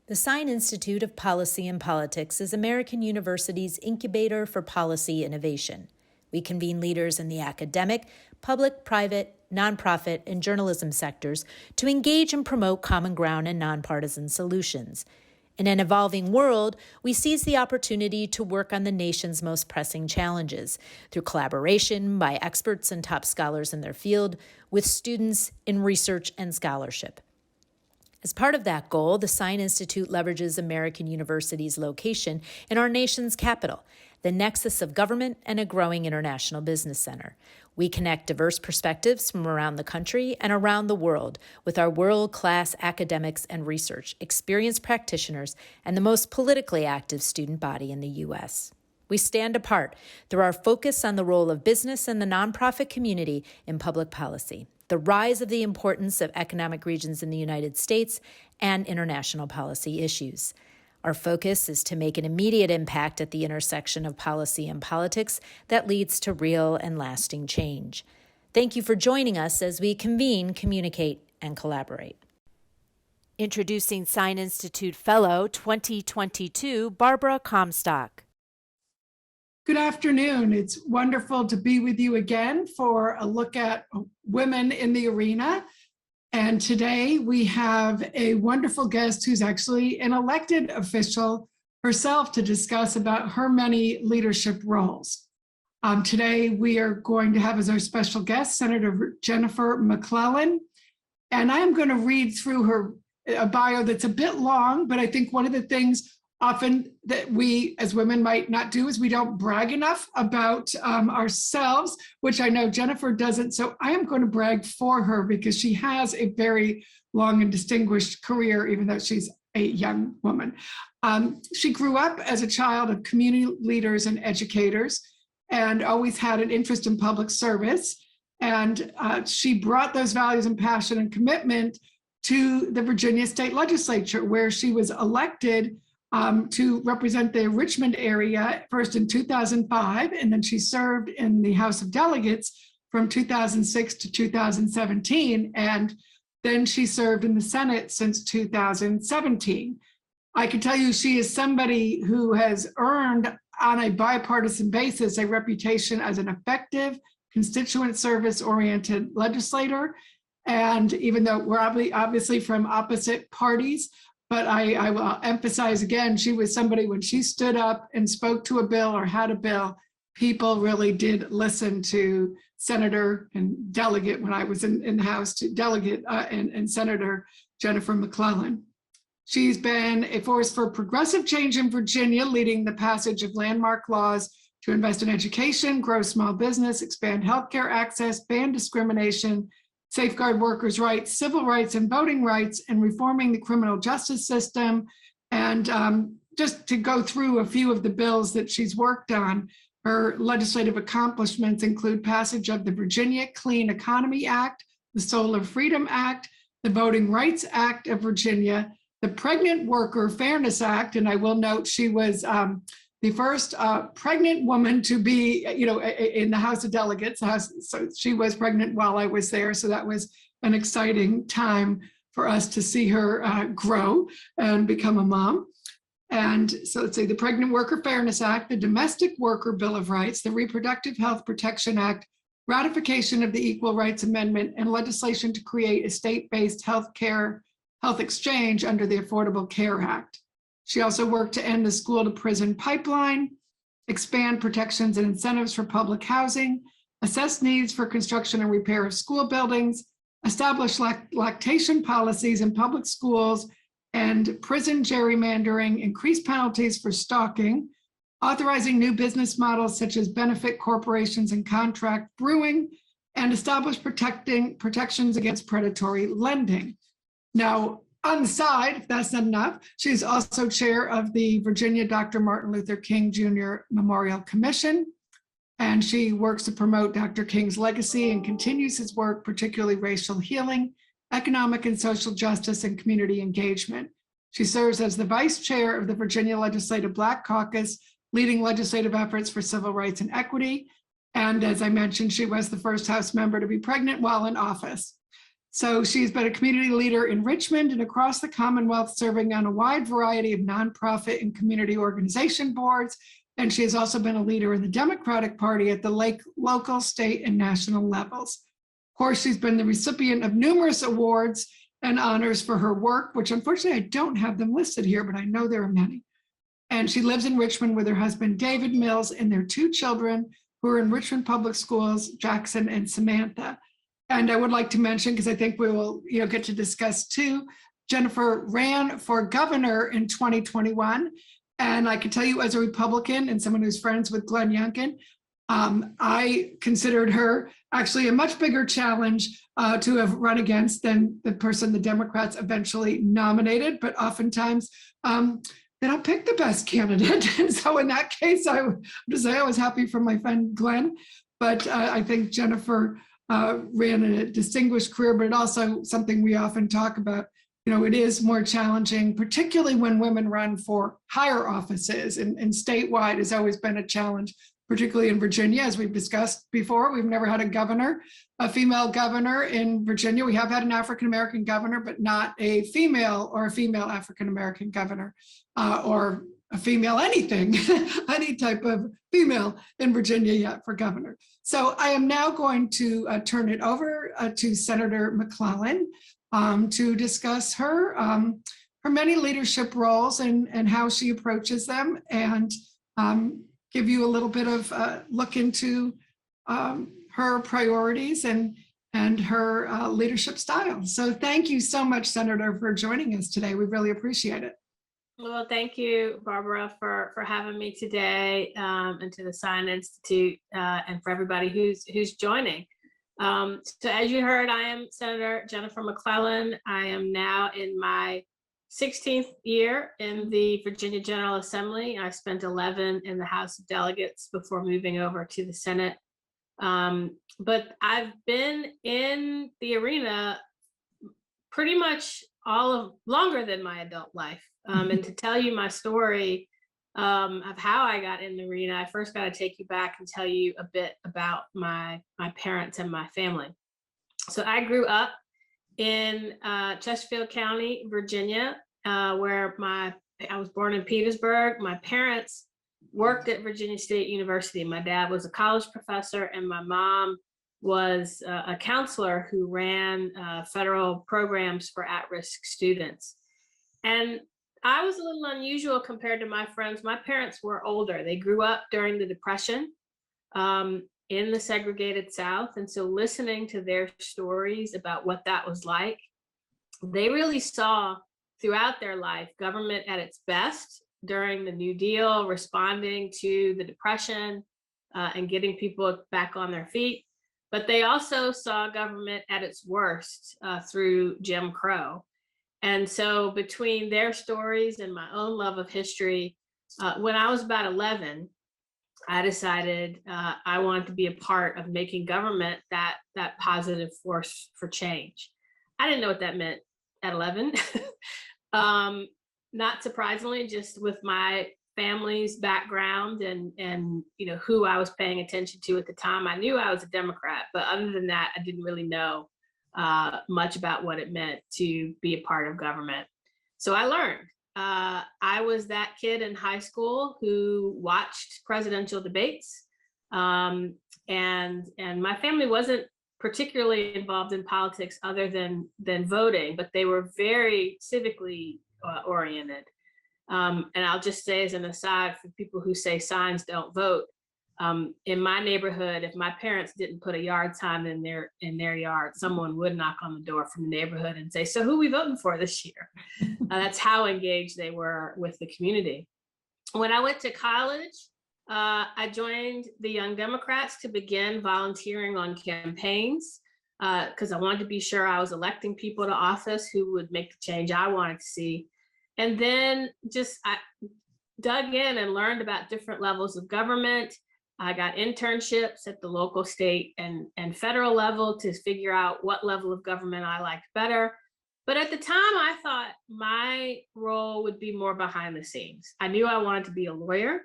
The Sine Institute of Policy and Politics is American University's incubator for policy innovation. We convene leaders in the academic, public, private, nonprofit, and journalism sectors to engage and promote common ground and nonpartisan solutions. In an evolving world, we seize the opportunity to work on the nation's most pressing challenges through collaboration by experts and top scholars in their field with students in research and scholarship. As part of that goal, the Sine Institute leverages American University's location in our nation's capital, the nexus of government and a growing international business center. We connect diverse perspectives from around the country and around the world with our world-class academics and research, experienced practitioners, and the most politically active student body in the U.S. We stand apart through our focus on the role of business and the nonprofit community in public policy, the rise of the importance of economic regions in the United States, and international policy issues. Our focus is to make an immediate impact at the intersection of policy and politics that leads to real and lasting change. Thank you for joining us as we convene, communicate, and collaborate. Introducing Sine Institute Fellow 2022, Barbara Comstock. Good afternoon. It's wonderful to be with you again for a look at women in the arena. And today we have a wonderful guest who's actually an elected official herself to discuss about her many leadership roles. Today we are going to have as our special guest, Senator Jennifer McClellan. And I am going to read through her bio that's a bit long, but I think one of the things often that we as women might not do is we don't brag enough about ourselves, which I know Jennifer doesn't. So I am going to brag for her because she has a very long and distinguished career, even though she's a young woman. She grew up as a child of community leaders and educators and always had an interest in public service. And she brought those values and passion and commitment to the Virginia State Legislature, where she was elected to represent the Richmond area, first in 2005, and then she served in the House of Delegates from 2006 to 2017, and then she served in the Senate since 2017. I can tell you she is somebody who has earned on a bipartisan basis a reputation as an effective, constituent service-oriented legislator, and even though we're obviously from opposite parties, but I will emphasize again, she was somebody when she stood up and spoke to a bill or had a bill, people really did listen to Senator and Delegate, when I was in the House, to Delegate and Senator Jennifer McClellan. She's been a force for progressive change in Virginia, leading the passage of landmark laws to invest in education, grow small business, expand healthcare access, ban discrimination, safeguard workers' rights, civil rights, and voting rights, and reforming the criminal justice system. And just to go through a few of the bills that she's worked on, her legislative accomplishments include passage of the Virginia Clean Economy Act, the Solar Freedom Act, the Voting Rights Act of Virginia, the Pregnant Worker Fairness Act, and I will note she was the first pregnant woman to be, in the House of Delegates. So she was pregnant while I was there. So that was an exciting time for us to see her grow and become a mom. And so let's say the Pregnant Worker Fairness Act, the Domestic Worker Bill of Rights, the Reproductive Health Protection Act, ratification of the Equal Rights Amendment, and legislation to create a state-based health exchange under the Affordable Care Act. She also worked to end the school to prison pipeline, expand protections and incentives for public housing, assess needs for construction and repair of school buildings, establish lactation policies in public schools and prison gerrymandering, increase penalties for stalking, authorizing new business models such as benefit corporations and contract brewing, and establish protections against predatory lending. Now, on the side, if that's not enough, she's also chair of the Virginia Dr. Martin Luther King Jr. Memorial Commission, and she works to promote Dr. King's legacy and continues his work, particularly racial healing, economic and social justice, and community engagement. She serves as the vice chair of the Virginia Legislative Black Caucus, leading legislative efforts for civil rights and equity. And as I mentioned, she was the first House member to be pregnant while in office. So she's been a community leader in Richmond and across the Commonwealth, serving on a wide variety of nonprofit and community organization boards. And she has also been a leader in the Democratic Party at the local, state, and national levels. Of course, she's been the recipient of numerous awards and honors for her work, which unfortunately I don't have them listed here, but I know there are many. And she lives in Richmond with her husband, David Mills, and their two children who are in Richmond Public Schools, Jackson and Samantha. And I would like to mention, because I think we will get to discuss too, Jennifer ran for governor in 2021. And I can tell you as a Republican and someone who's friends with Glenn Youngkin, I considered her actually a much bigger challenge to have run against than the person the Democrats eventually nominated. But oftentimes they don't pick the best candidate. And so in that case, I was happy for my friend Glenn. But I think Jennifer ran a distinguished career, but also something we often talk about. It is more challenging, particularly when women run for higher offices, and statewide has always been a challenge, particularly in Virginia, as we've discussed before. We've never had a female governor in Virginia. We have had an African-American governor, but not a female African-American governor, or a female anything, any type of female in Virginia yet for governor. So I am now going to turn it over to Senator McClellan to discuss her many leadership roles and how she approaches them, and give you a little bit of a look into her priorities and her leadership style. So thank you so much, Senator, for joining us today. We really appreciate it. Well, thank you, Barbara, for having me today, and to the Sine Institute, and for everybody who's joining. So as you heard, I am Senator Jennifer McClellan. I am now in my 16th year in the Virginia General Assembly. I spent 11 in the House of Delegates before moving over to the Senate. But I've been in the arena pretty much longer than my adult life. And to tell you my story of how I got in the arena, I first got to take you back and tell you a bit about my parents and my family. So I grew up in Chesterfield County, Virginia, where I was born in Petersburg. My parents worked at Virginia State University. My dad was a college professor, and my mom was a counselor who ran federal programs for at-risk students. And I was a little unusual compared to my friends. My parents were older. They grew up during the Depression in the segregated South. And so listening to their stories about what that was like, they really saw throughout their life government at its best during the New Deal, responding to the Depression and getting people back on their feet. But they also saw government at its worst through Jim Crow. And so between their stories and my own love of history, when I was about 11, I decided I wanted to be a part of making government that positive force for change. I didn't know what that meant at 11. Not surprisingly, just with my family's background and who I was paying attention to at the time, I knew I was a Democrat, but other than that, I didn't really know much about what it meant to be a part of government. So I learned. I was that kid in high school who watched presidential debates, and my family wasn't particularly involved in politics other than voting, but they were very civically oriented. And I'll just say as an aside for people who say signs don't vote, in my neighborhood, if my parents didn't put a yard sign in their yard, someone would knock on the door from the neighborhood and say, "So who are we voting for this year?" That's how engaged they were with the community. When I went to college, I joined the Young Democrats to begin volunteering on campaigns because I wanted to be sure I was electing people to office who would make the change I wanted to see. And then I dug in and learned about different levels of government. I got internships at the local, state, and federal level to figure out what level of government I liked better. But at the time, I thought my role would be more behind the scenes. I knew I wanted to be a lawyer.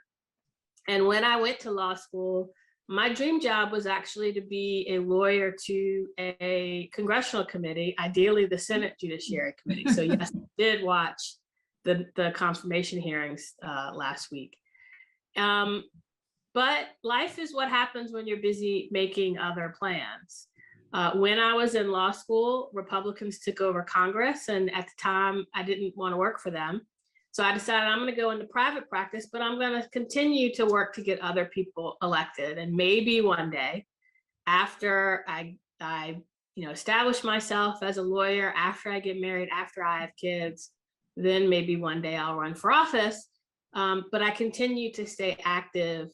And when I went to law school, my dream job was actually to be a lawyer to a congressional committee, ideally the Senate Judiciary Committee. So yes, I did watch the confirmation hearings last week. But life is what happens when you're busy making other plans. When I was in law school, Republicans took over Congress, and at the time I didn't want to work for them. So I decided I'm going to go into private practice, but I'm going to continue to work to get other people elected. And maybe one day, after I establish myself as a lawyer, after I get married, after I have kids, then maybe one day I'll run for office. But I continue to stay active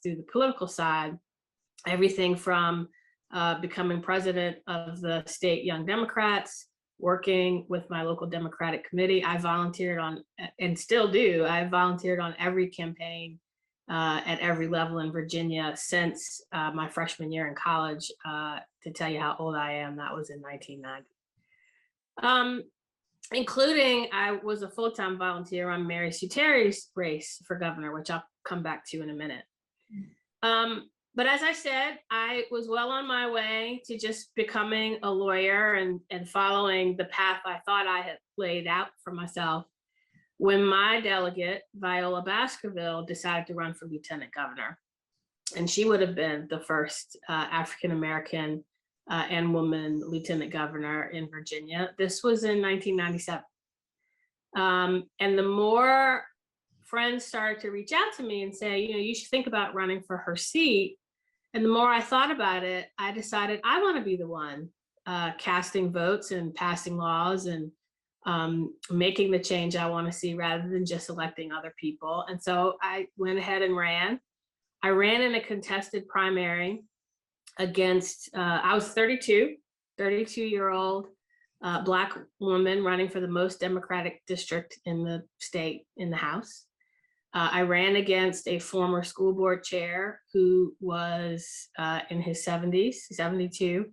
through the political side, everything from becoming president of the state Young Democrats, working with my local Democratic committee. I volunteered on, and still do, I volunteered on every campaign at every level in Virginia since my freshman year in college. To tell you how old I am, that was in 1990. Including, I was a full-time volunteer on Mary Sue Terry's race for governor, which I'll come back to in a minute. But as I said, I was well on my way to just becoming a lawyer and following the path I thought I had laid out for myself when my delegate, Viola Baskerville, decided to run for lieutenant governor. And she would have been the first African-American and woman lieutenant governor in Virginia. This was in 1997. And the more friends started to reach out to me and say, you should think about running for her seat. And the more I thought about it, I decided I want to be the one casting votes and passing laws and making the change I want to see rather than just electing other people. And so I went ahead and ran. I ran in a contested primary against, I was 32-year-old Black woman running for the most Democratic district in the state, in the House. I ran against a former school board chair who was in his 70s, 72,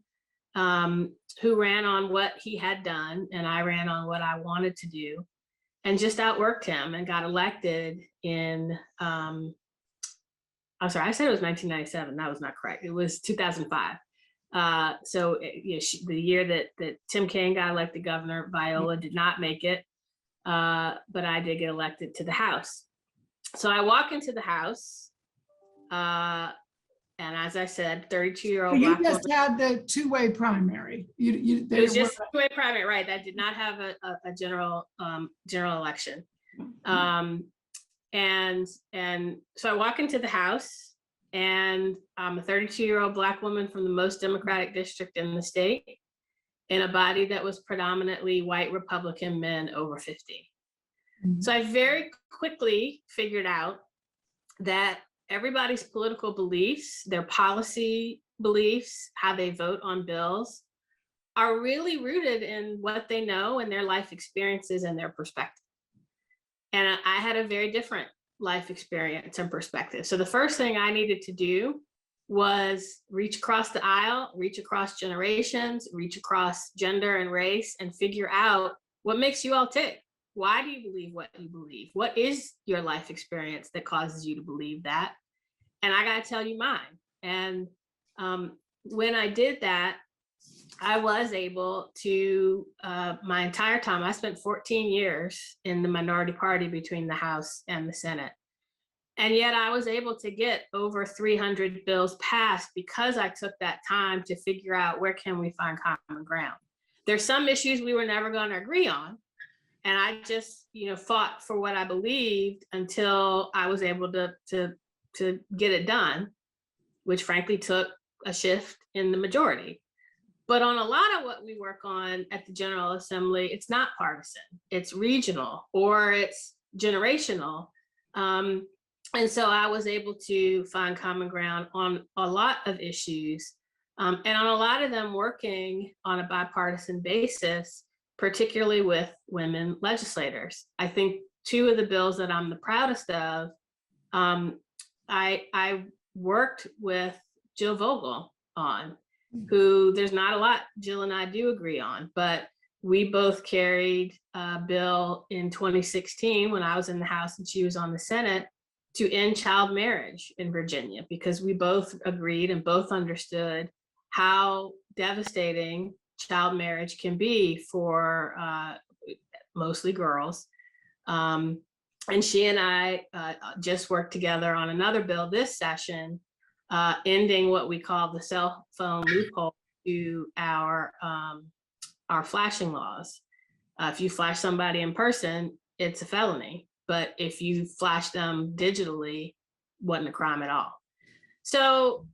who ran on what he had done, and I ran on what I wanted to do, and just outworked him and got elected in, I'm sorry, I said it was 1997. That was not correct. It was 2005. So the year that Tim Kaine got elected governor, Viola did not make it, but I did get elected to the House. So I walk into the House, and as I said, 32-year-old You Black just woman. had the two-way primary. It was just a two-way primary, right? That did not have a general election. And so I walk into the House, and I'm a 32-year-old Black woman from the most Democratic district in the state, in a body that was predominantly white Republican men over 50. So I very quickly figured out that everybody's political beliefs, their policy beliefs, how they vote on bills, are really rooted in what they know and their life experiences and their perspective. And I had a very different life experience and perspective. So the first thing I needed to do was reach across the aisle, reach across generations, reach across gender and race, and figure out what makes you all tick. Why do you believe what you believe? What is your life experience that causes you to believe that? And I got to tell you mine. And when I did that, I was able to, my entire time, I spent 14 years in the minority party between the House and the Senate. And yet I was able to get over 300 bills passed because I took that time to figure out where can we find common ground. There's some issues we were never going to agree on. And I just, fought for what I believed until I was able to get it done, which frankly took a shift in the majority. But on a lot of what we work on at the General Assembly, it's not partisan, it's regional or it's generational. And so I was able to find common ground on a lot of issues, and on a lot of them working on a bipartisan basis, particularly with women legislators. I think two of the bills that I'm the proudest of, I worked with Jill Vogel on, who there's not a lot Jill and I do agree on, but we both carried a bill in 2016 when I was in the House and she was on the Senate to end child marriage in Virginia, because we both agreed and both understood how devastating child marriage can be for mostly girls. And she and I just worked together on another bill this session, ending what we call the cell phone loophole to our flashing laws. If you flash somebody in person, it's a felony. But if you flash them digitally, wasn't a crime at all. So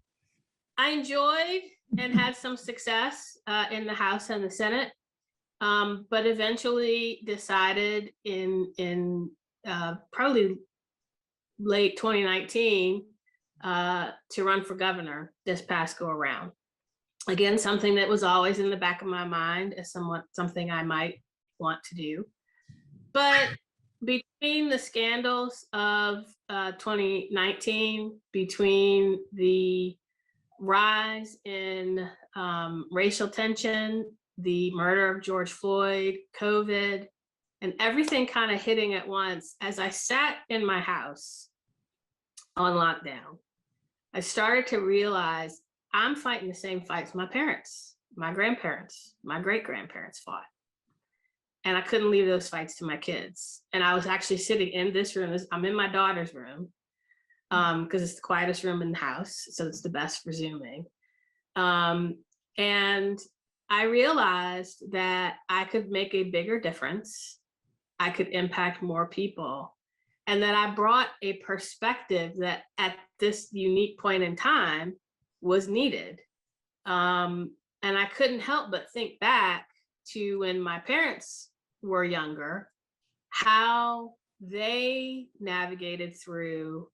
I enjoyed and had some success in the House and the Senate, but eventually decided in probably late 2019 to run for governor this past go around. Again, something that was always in the back of my mind as something I might want to do. But between the scandals of 2019, between the rise in racial tension, the murder of George Floyd, COVID, and everything kind of hitting at once, as I sat in my house on lockdown, I started to realize I'm fighting the same fights my parents, my grandparents, my great-grandparents fought. And I couldn't leave those fights to my kids. And I was actually sitting in this room. I'm in my daughter's room because it's the quietest room in the house. So it's the best for Zooming. And I realized that I could make a bigger difference. I could impact more people. And that I brought a perspective that at this unique point in time was needed. And I couldn't help but think back to when my parents were younger, how they navigated through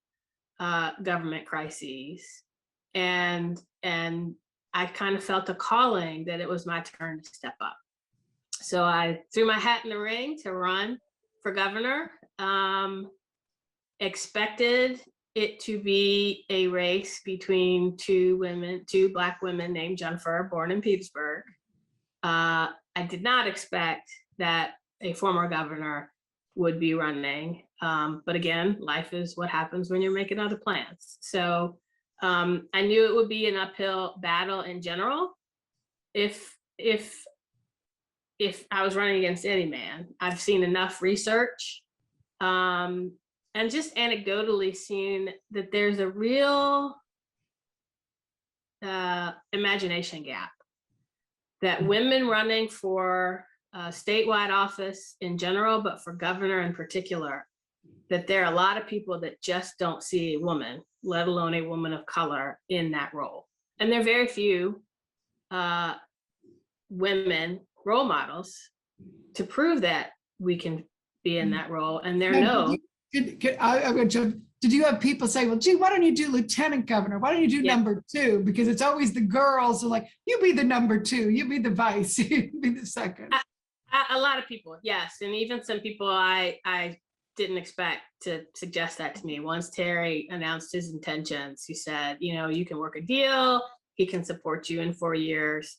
government crises. And I kind of felt a calling that it was my turn to step up. So I threw my hat in the ring to run for governor, expected it to be a race between two Black women named Jennifer, born in Petersburg. I did not expect that a former governor would be running. But again, life is what happens when you're making other plans. So I knew it would be an uphill battle in general. If I was running against any man, I've seen enough research and just anecdotally seen that there's a real imagination gap, that women running for statewide office in general, but for governor in particular, that there are a lot of people that just don't see a woman, let alone a woman of color, in that role. And there are very few women role models to prove that we can be in that role. And there are I'm going to jump. Did you have people say, well, gee, why don't you do lieutenant governor? Why don't you do number two? Because it's always the girls who are like, you be the number two, you be the vice, you be the second. A lot of people, yes. And even some people I didn't expect to suggest that to me. Once Terry announced his intentions, he said, you can work a deal, he can support you in 4 years.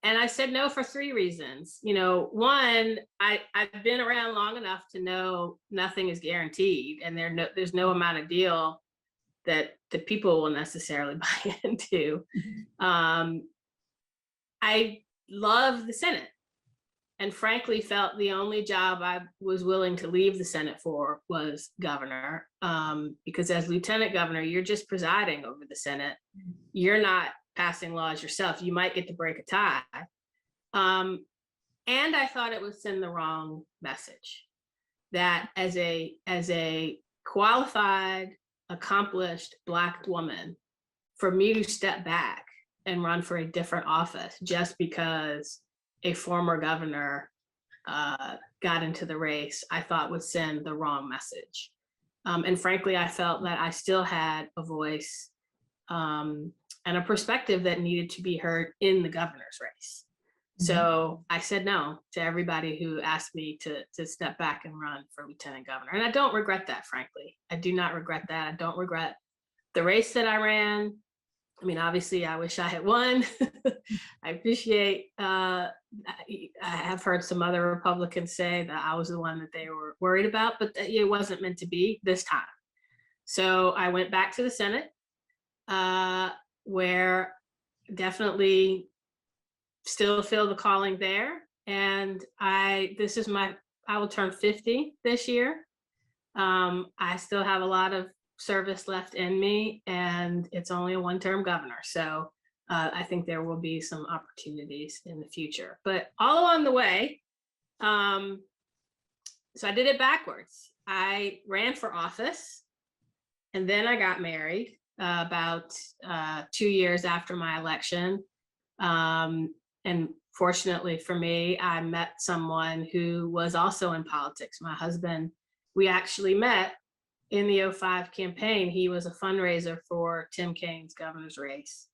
And I said no for 3 reasons. One, I've been around long enough to know nothing is guaranteed, and there's no amount of deal that the people will necessarily buy into. I love the Senate, and frankly felt the only job I was willing to leave the Senate for was governor, because as lieutenant governor, you're just presiding over the Senate. You're not passing laws yourself. You might get to break a tie. And I thought it would send the wrong message, that as a qualified, accomplished Black woman, for me to step back and run for a different office just because a former governor got into the race, I thought would send the wrong message. And frankly, I felt that I still had a voice and a perspective that needed to be heard in the governor's race. So I said no to everybody who asked me to step back and run for lieutenant governor. And I don't regret that, frankly. I do not regret that. I don't regret the race that I ran. I mean, obviously, I wish I had won. I appreciate, I have heard some other Republicans say that I was the one that they were worried about, but it wasn't meant to be this time. So I went back to the Senate, where definitely still feel the calling there. And I will turn 50 this year. I still have a lot of service left in me, and it's only a one-term governor. So I think there will be some opportunities in the future, but all along the way. So I did it backwards. I ran for office, and then I got married about 2 years after my election. And fortunately for me, I met someone who was also in politics. My husband, we actually met in the 2005 campaign. He was a fundraiser for Tim Kaine's governor's race.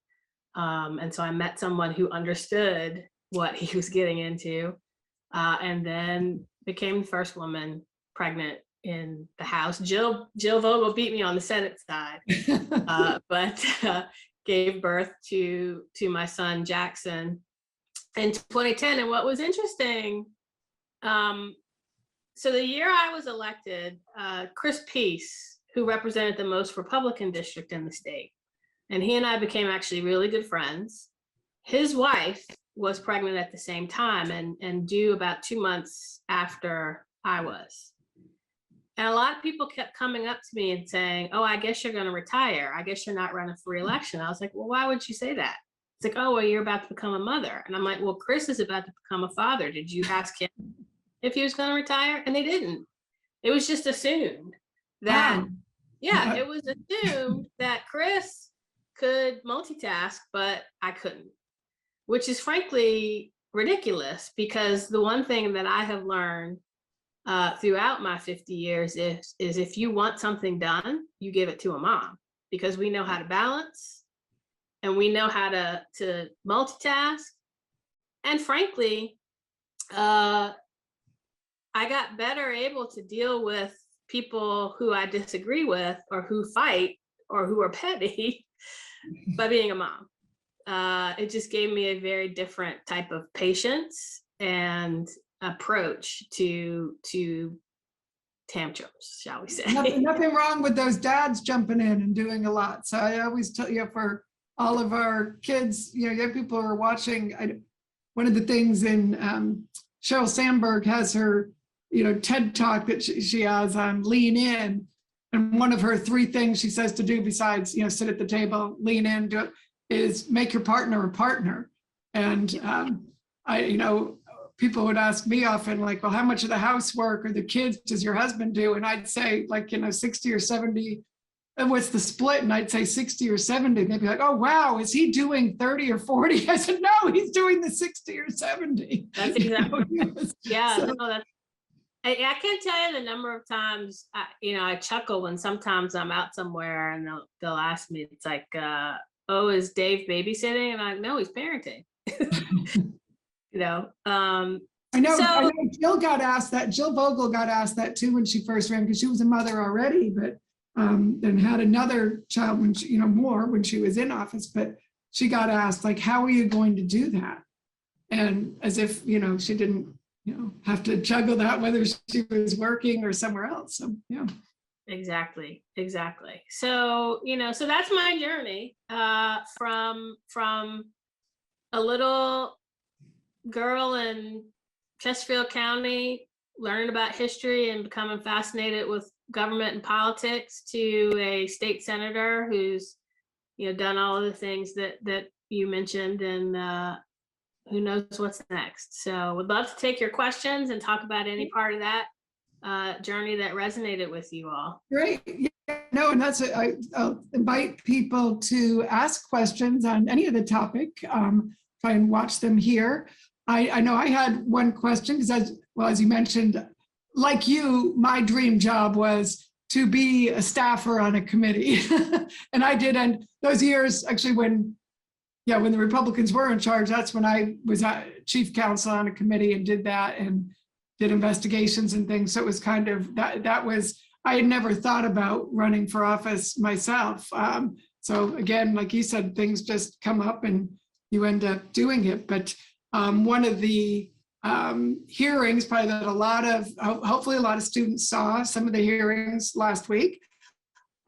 And so I met someone who understood what he was getting into, and then became the first woman pregnant in the House. Jill Vogel beat me on the Senate side, but gave birth to my son Jackson in 2010. And what was interesting, so the year I was elected, Chris Peace, who represented the most Republican district in the state, and he and I became actually really good friends. His wife was pregnant at the same time and due about 2 months after I was. And a lot of people kept coming up to me and saying, "Oh, I guess you're going to retire. I guess you're not running for re-election." I was like, "Well, why would you say that?" It's like, "Oh, well, you're about to become a mother." And I'm like, "Well, Chris is about to become a father. Did you ask him if he was going to retire?" And they didn't. It was just assumed that, yeah, it was assumed that Chris could multitask, but I couldn't, which is frankly ridiculous, because the one thing that I have learned throughout my 50 years is if you want something done, you give it to a mom, because we know how to balance and we know how to multitask. And frankly, I got better able to deal with people who I disagree with or who fight or who are petty by being a mom. It just gave me a very different type of patience and approach to tantrums, shall we say. Nothing wrong with those dads jumping in and doing a lot. So I always tell you, for all of our kids, young people who are watching, one of the things in Sheryl Sandberg has her, TED talk that she has on Lean In. And one of her 3 things she says to do besides, sit at the table, lean in, do it, is make your partner a partner. And people would ask me often, like, "Well, how much of the housework or the kids does your husband do?" And I'd say, like, 60 or 70. And what's the split? And I'd say 60 or 70. And they'd be like, "Oh, wow, is he doing 30 or 40? I said, "No, he's doing the 60 or 70. That's exactly. Yeah, So, no, I can't tell you the number of times I chuckle when sometimes I'm out somewhere and they'll ask me, it's like, "Oh, is Dave babysitting?" And I'm like, "No, he's parenting." I know Jill got asked that. Jill Vogel got asked that too when she first ran, because she was a mother already, but then had another child when she, more when she was in office. But she got asked, like, "How are you going to do that?" And as if she didn't have to juggle that, whether she was working or somewhere else. So yeah. Exactly. So so that's my journey from a little girl in Chesterfield County, learning about history and becoming fascinated with government and politics, to a state senator who's done all of the things that you mentioned, and who knows what's next. So would love to take your questions and talk about any part of that journey that resonated with you all. Great. Yeah, no, and I'll invite people to ask questions on any of the topic. Try and watch them here. I know I had one question, because as you mentioned, like you, my dream job was to be a staffer on a committee. And I did. And those years, actually, when the Republicans were in charge, that's when I was chief counsel on a committee and did that and did investigations and things. So it was kind of that was, I had never thought about running for office myself. So again, like you said, things just come up and you end up doing it. But one of the hearings, probably that hopefully a lot of students saw some of the hearings last week,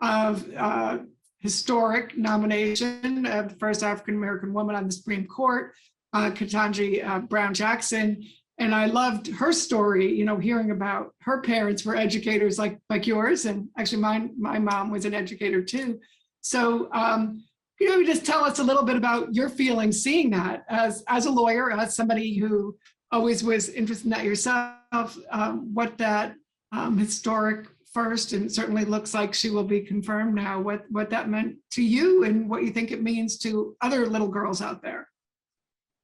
of historic nomination of the first African-American woman on the Supreme Court, Ketanji Brown Jackson. And I loved her story, you know, hearing about her parents were educators like yours. And actually my mom was an educator too. So, you know, just tell us a little bit about your feelings seeing that as a lawyer, as somebody who always was interested in that yourself, what that historic first, and certainly looks like she will be confirmed now, what that meant to you and what you think it means to other little girls out there.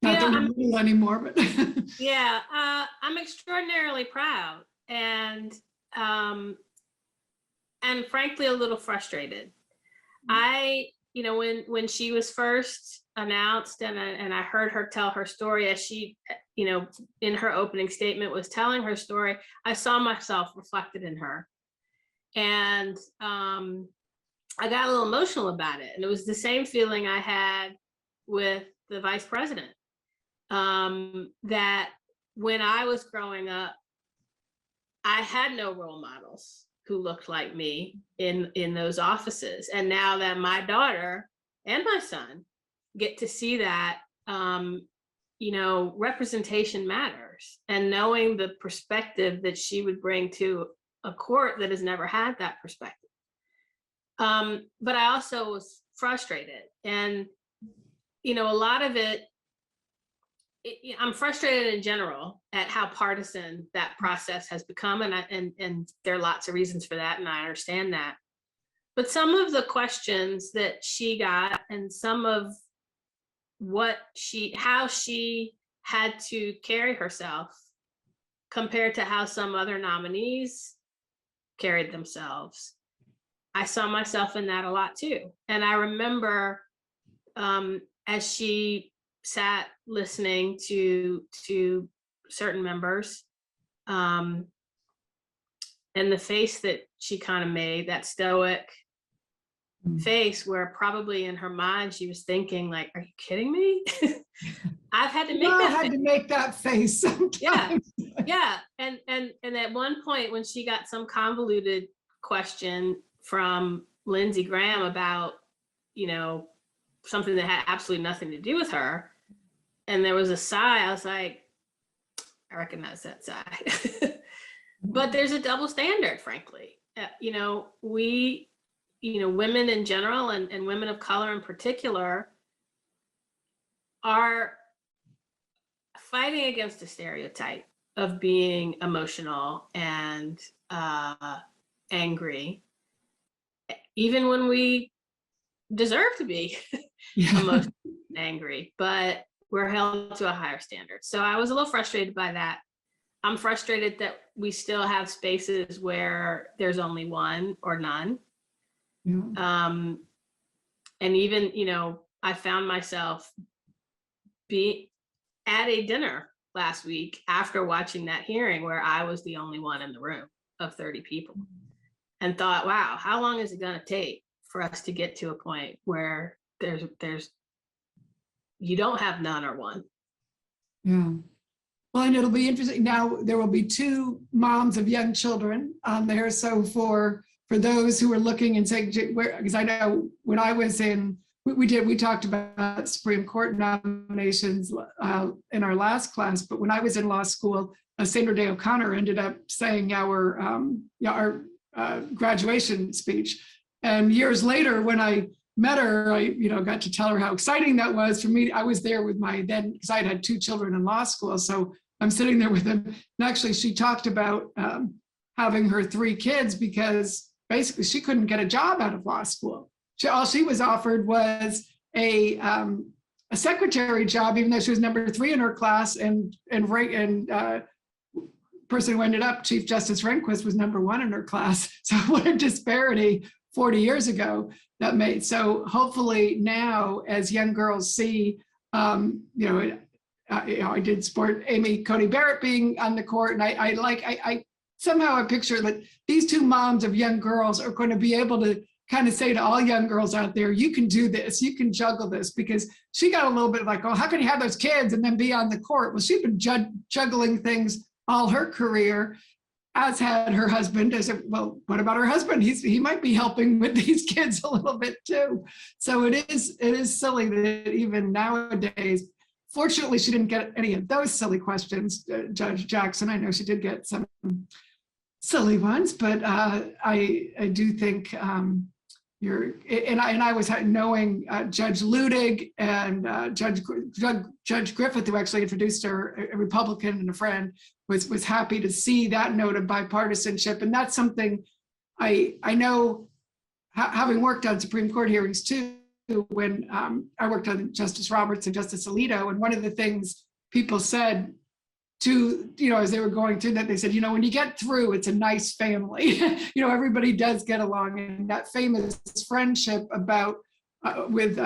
Not that we're little anymore, but yeah, I'm extraordinarily proud and frankly a little frustrated. You know, when she was first announced and I heard her tell her story, as she, you know, in her opening statement was telling her story, I saw myself reflected in her. And I got a little emotional about it. And it was the same feeling I had with the vice president, that when I was growing up, I had no role models who looked like me in those offices. And now that my daughter and my son get to see that, you know, representation matters, and knowing the perspective that she would bring to a court that has never had that perspective. But I also was frustrated, and, you know, a lot of it, I'm frustrated in general at how partisan that process has become, and there are lots of reasons for that, and I understand that. But some of the questions that she got, and some of how she had to carry herself compared to how some other nominees carried themselves, I saw myself in that a lot too. And I remember as she sat listening to certain members, and the face that she kind of made, that stoic face, where probably in her mind she was thinking like, are you kidding me? I've had to make that face sometimes. Yeah. And at one point when she got some convoluted question from Lindsey Graham about, you know, something that had absolutely nothing to do with her, and there was a sigh, I was like, I recognize that sigh. But there's a double standard, frankly. You know, women in general and women of color in particular are fighting against a stereotype of being emotional and angry, even when we deserve to be emotional and angry, but we're held to a higher standard. So I was a little frustrated by that. I'm frustrated that we still have spaces where there's only one or none. And even, you know, I found myself at a dinner last week after watching that hearing where I was the only one in the room of 30 people, and thought, wow, how long is it going to take for us to get to a point where there's you don't have none or one. Yeah. Well, and it'll be interesting. Now there will be two moms of young children on there. So for those who are looking and saying, because I know when I was we talked about Supreme Court nominations in our last class, but when I was in law school, Sandra Day O'Connor ended up saying our graduation speech. And years later, when I met her, I got to tell her how exciting that was for me. I was there with because I had two children in law school, so I'm sitting there with them. And actually, she talked about having her three kids because basically she couldn't get a job out of law school. All she was offered was a secretary job, even though she was number 3 in her class, and person who ended up Chief Justice Rehnquist was number 1 in her class. So what a disparity 40 years ago that made. So hopefully now, as young girls see, I did support Amy Coney Barrett being on the court, and I somehow picture that these two moms of young girls are going to be able to kind of say to all young girls out there, you can do this, you can juggle this, because she got a little bit like, oh, how can you have those kids and then be on the court? Well, she's been juggling things all her career. as had her husband. I said, well, what about her husband? He might be helping with these kids a little bit too. So it is silly that even nowadays, fortunately, she didn't get any of those silly questions, Judge Jackson. I know she did get some silly ones, but I do think I was knowing Judge Ludig and Judge Griffith, who actually introduced her, a Republican and a friend, was happy to see that note of bipartisanship. And that's something I know, having worked on Supreme Court hearings too, when I worked on Justice Roberts and Justice Alito, and one of the things people said to, as they were going through that, they said, when you get through, it's a nice family. Everybody does get along. And that famous friendship with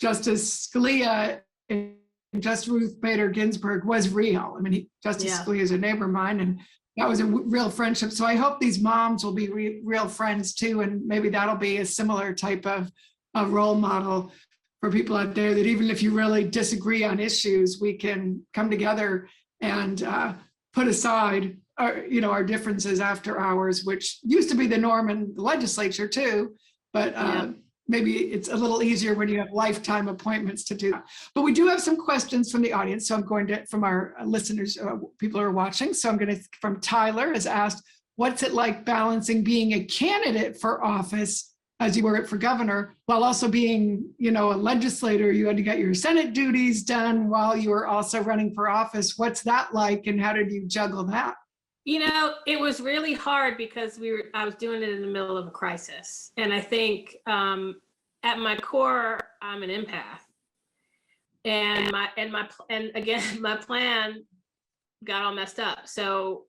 Justice Scalia and Justice Ruth Bader Ginsburg was real. I mean, Justice Scalia is a neighbor of mine, and that was a real friendship. So I hope these moms will be real friends too. And maybe that'll be a similar type of a role model for people out there, that even if you really disagree on issues, we can come together and put aside our differences after hours, which used to be the norm in the legislature too, but maybe it's a little easier when you have lifetime appointments to do that. But we do have some questions from the audience, so I'm going to, from our listeners, people who are watching. So I'm going to, from Tyler, has asked, what's it like balancing being a candidate for office, as you were it for governor, while also being, a legislator? You had to get your Senate duties done while you were also running for office. What's that like, and how did you juggle that? It was really hard because I was doing it in the middle of a crisis. And I think at my core, I'm an empath. And my plan got all messed up. So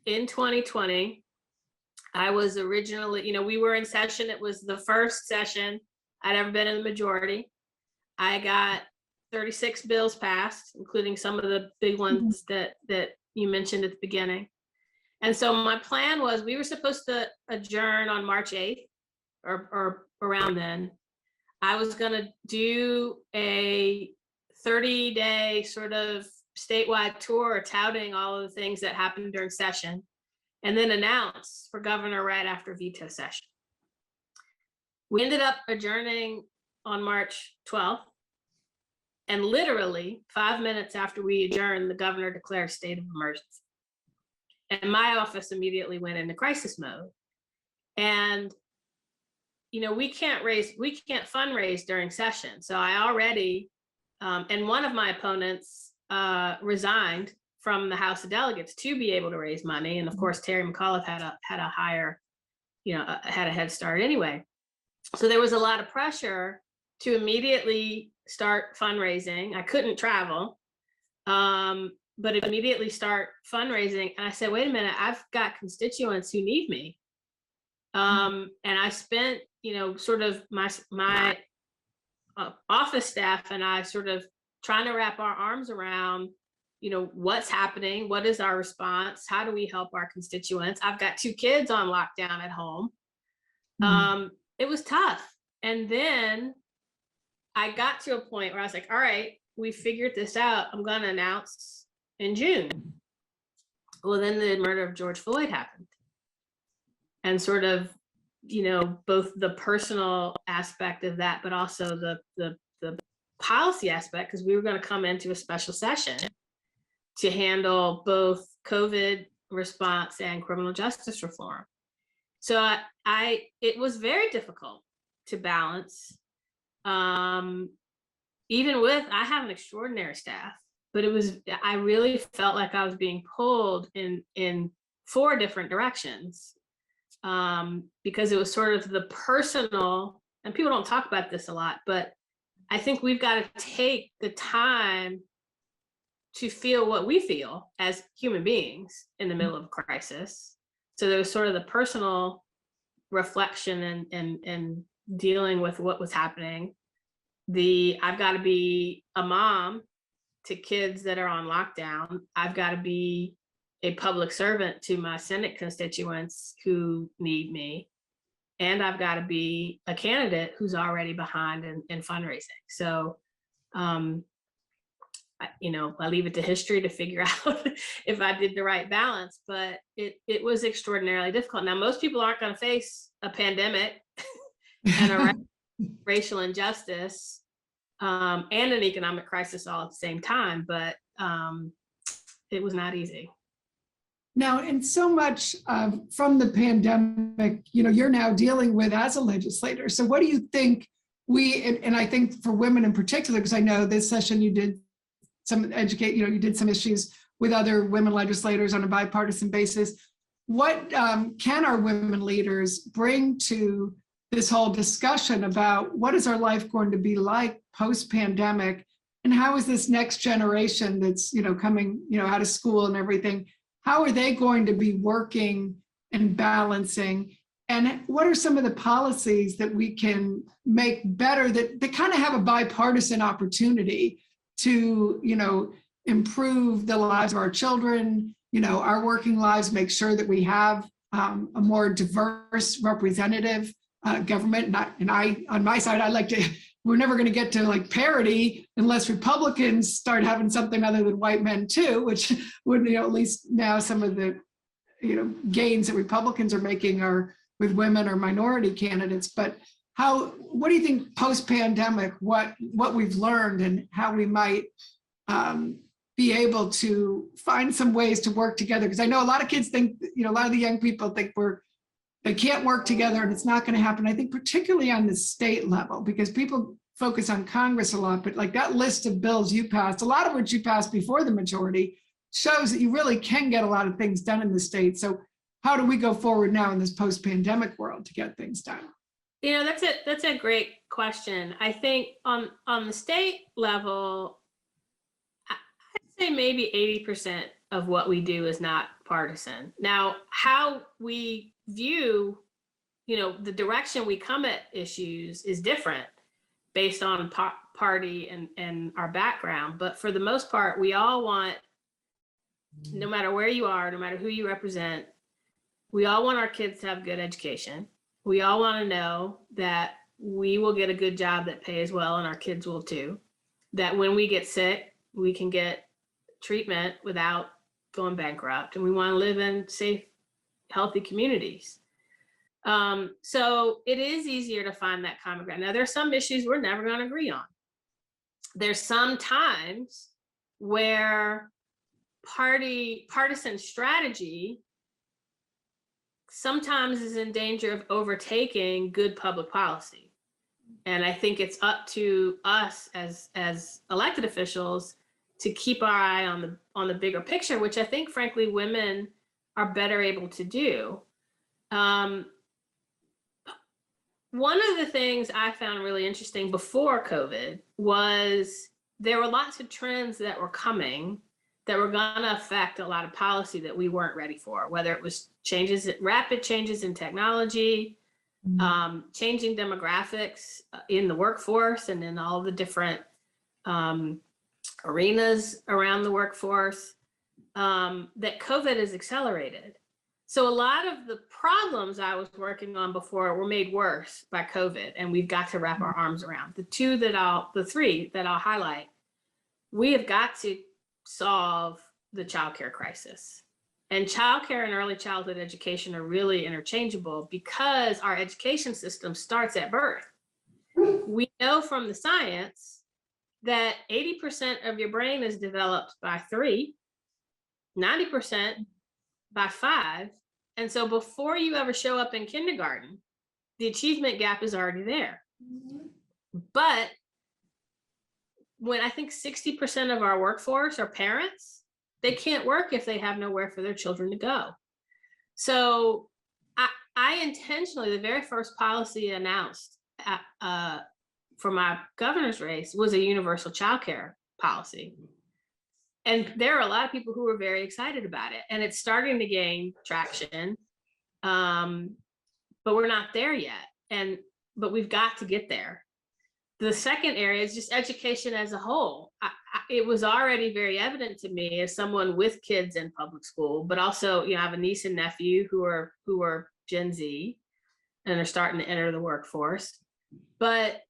in 2020, I was originally, we were in session. It was the first session I'd ever been in the majority. I got 36 bills passed, including some of the big ones that you mentioned at the beginning. And so my plan was, we were supposed to adjourn on March 8th or around then. I was going to do a 30-day sort of statewide tour touting all of the things that happened during session, and then announce for governor right after veto session. We ended up adjourning on March 12th. And literally 5 minutes after we adjourned, the governor declared state of emergency. And my office immediately went into crisis mode. And, we can't fundraise during session. So I already, and one of my opponents resigned from the House of Delegates to be able to raise money. And of course, Terry McAuliffe had a higher, had a head start anyway. So there was a lot of pressure to immediately start fundraising. I couldn't travel, but immediately start fundraising. And I said, wait a minute, I've got constituents who need me. And I spent, sort of my office staff and I sort of trying to wrap our arms around, what's happening, what is our response, how do we help our constituents? I've got 2 kids on lockdown at home. It was tough. And then I got to a point where I was like, all right, we figured this out. I'm going to announce in June. Well, then the murder of George Floyd happened. And sort of, both the personal aspect of that, but also the policy aspect, because we were going to come into a special session to handle both COVID response and criminal justice reform. So it was very difficult to balance. Even with, I have an extraordinary staff, but I really felt like I was being pulled in 4 different directions, because it was sort of the personal, and people don't talk about this a lot, but I think we've got to take the time to feel what we feel as human beings in the middle of a crisis. So there was sort of the personal reflection and dealing with what was happening. I've got to be a mom to kids that are on lockdown. I've got to be a public servant to my Senate constituents who need me. And I've got to be a candidate who's already behind in fundraising. So I leave it to history to figure out if I did the right balance, but it was extraordinarily difficult. Now, most people aren't going to face a pandemic and a racial injustice and an economic crisis all at the same time, but it was not easy. Now, and so much from the pandemic, you're now dealing with as a legislator. So what do you think and I think for women in particular, because I know this session you did you did some issues with other women legislators on a bipartisan basis. What can our women leaders bring to this whole discussion about what is our life going to be like post-pandemic, and how is this next generation that's coming out of school and everything, how are they going to be working and balancing, and what are some of the policies that we can make better that kind of have a bipartisan opportunity to improve the lives of our children, our working lives, make sure that we have a more diverse representative government. On my side, we're never going to get to like parity unless Republicans start having something other than white men too, which would, at least now some of the, gains that Republicans are making are with women or minority candidates. But what do you think post-pandemic, what we've learned and how we might be able to find some ways to work together? Because I know a lot of kids think, a lot of the young people think they can't work together and it's not going to happen. I think particularly on the state level, because people focus on Congress a lot, but like that list of bills you passed, a lot of which you passed before the majority, shows that you really can get a lot of things done in the state. So how do we go forward now in this post-pandemic world to get things done? That's a great question. I think on the state level, I'd say maybe 80% of what we do is not partisan. Now, how we view, the direction we come at issues is different based on party and our background. But for the most part, we all want, no matter where you are, no matter who you represent, we all want our kids to have good education. We all want to know that we will get a good job that pays well and our kids will too. That when we get sick, we can get treatment without going bankrupt. And we want to live in safe, healthy communities. So it is easier to find that common ground. Now, there's some issues we're never going to agree on. There's some times where partisan strategy sometimes is in danger of overtaking good public policy. And I think it's up to us as elected officials to keep our eye on the bigger picture, which I think, frankly, women are better able to do. One of the things I found really interesting before COVID was there were lots of trends that were coming that were going to affect a lot of policy that we weren't ready for, whether it was rapid changes in technology, changing demographics in the workforce and in all the different arenas around the workforce, that COVID has accelerated. So a lot of the problems I was working on before were made worse by COVID, and we've got to wrap our arms around. The three that I'll highlight, we have got to solve the childcare crisis. And childcare and early childhood education are really interchangeable because our education system starts at birth. We know from the science that 80% of your brain is developed by 3, 90% by 5. And so before you ever show up in kindergarten, the achievement gap is already there. But when I think 60% of our workforce are parents, they can't work if they have nowhere for their children to go. So I intentionally, the very first policy announced for my governor's race was a universal childcare policy. And there are a lot of people who are very excited about it, and it's starting to gain traction, but we're not there yet. But we've got to get there. The second area is just education as a whole. It was already very evident to me as someone with kids in public school, but also, I have a niece and nephew who are Gen Z and are starting to enter the workforce. But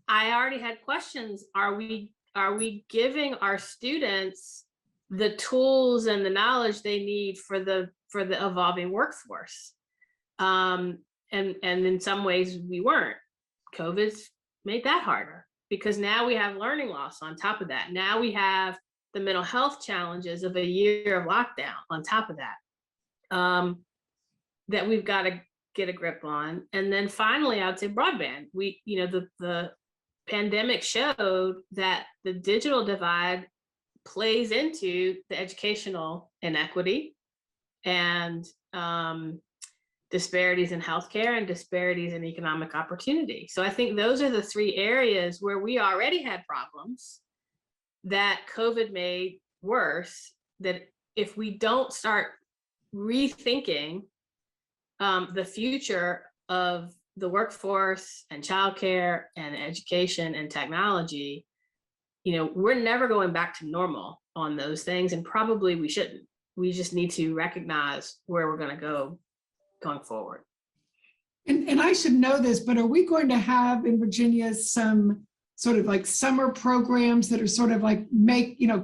I already had questions. Are we are we giving our students the tools and the knowledge they need for the evolving workforce? And in some ways we weren't. COVID's made that harder because now we have learning loss on top of that. Now we have the mental health challenges of a year of lockdown on top of that, that we've got to get a grip on. And then finally, I would say broadband. The pandemic showed that the digital divide plays into the educational inequity and disparities in healthcare and disparities in economic opportunity. So I think those are the three areas where we already had problems that COVID made worse, that if we don't start rethinking the future of the workforce and childcare and education and technology, we're never going back to normal on those things, and probably we shouldn't. We just need to recognize where we're going to go going forward. And I should know this, but are we going to have in Virginia some sort of like summer programs that are sort of like